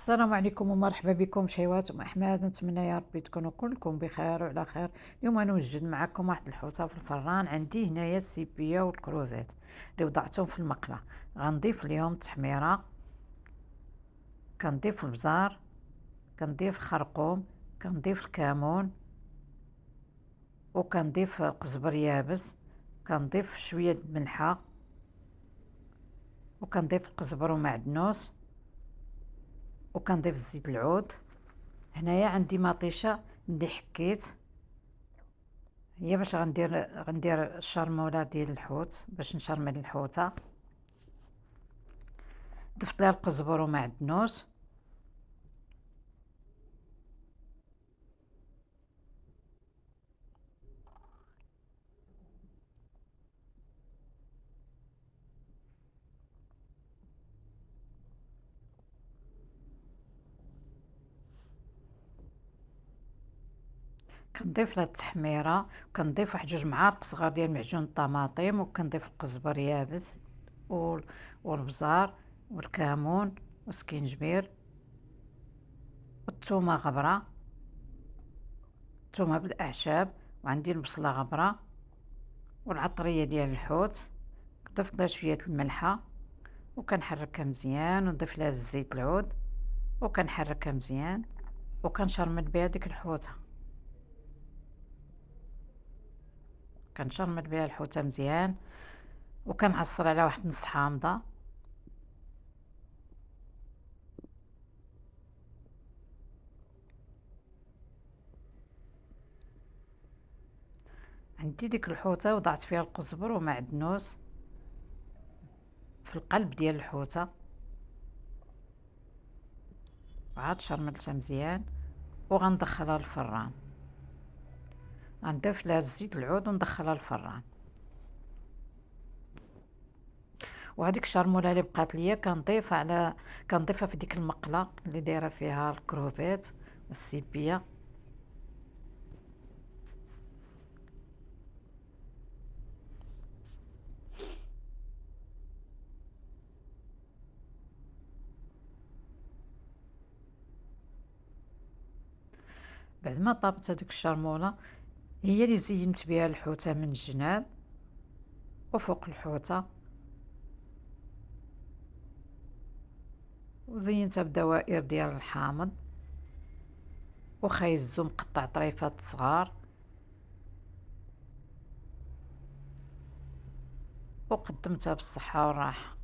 السلام عليكم ومرحبا بكم شيوات أحمد، نتمنى يا ربي تكونوا كلكم بخير وعلى خير. اليوم غنوجد معكم واحد الحوته في الفران. عندي هنايا السيبيه والكروفيت اللي وضعتهم في المقله. غنضيف اليوم تحميره، كنضيف البزار، كنضيف خرقوم، كنضيف الكمون، وكنضيف قزبر يابس، كنضيف شويه الملحه، وكنضيف القزبر ومعدنوس، وكنضيف زيت العود. هنايا عندي مطيشه اللي حكيت هي باش غندير الشرموله ديال الحوت، باش نشرمل الحوته. ضفت لها القزبر ومعدنوس، كنضيف لها التحميره، وكنضيف واحد 2 معالق صغار ديال معجون الطماطم، وكنضيف القزبر يابس والبزار والكمون والسكينجبير والثومه غبره، الثومه بالاعشاب، وعندي البصله غبره والعطريه ديال الحوت. ضفت لها شويه الملحه وكنحركها مزيان، ونضيف لها الزيت العود وكنحركها مزيان، وكنشرمل بها ديك الحوته. كنشرمل بها الحوته مزيان، وكنعصر على واحد نص حامضه. عندي ديك الحوته وضعت فيها القزبر ومعدنوس في القلب ديال الحوته، وعاد شرملتها مزيان وغندخلها للفران. غنضيف لها الزيت العود وندخلها للفران. وهذيك الشرموله اللي بقات ليا كنضيفها في ديك المقله اللي دايره فيها الكروفيت والسيبيه. بعد ما طابت هذيك الشرموله، هي اللي زينت بها الحوته من الجناب وفوق الحوته، وزينتها بدوائر ديال الحامض وخيزو مقطع طريفات صغار، وقدمتها بالصحة والراحة.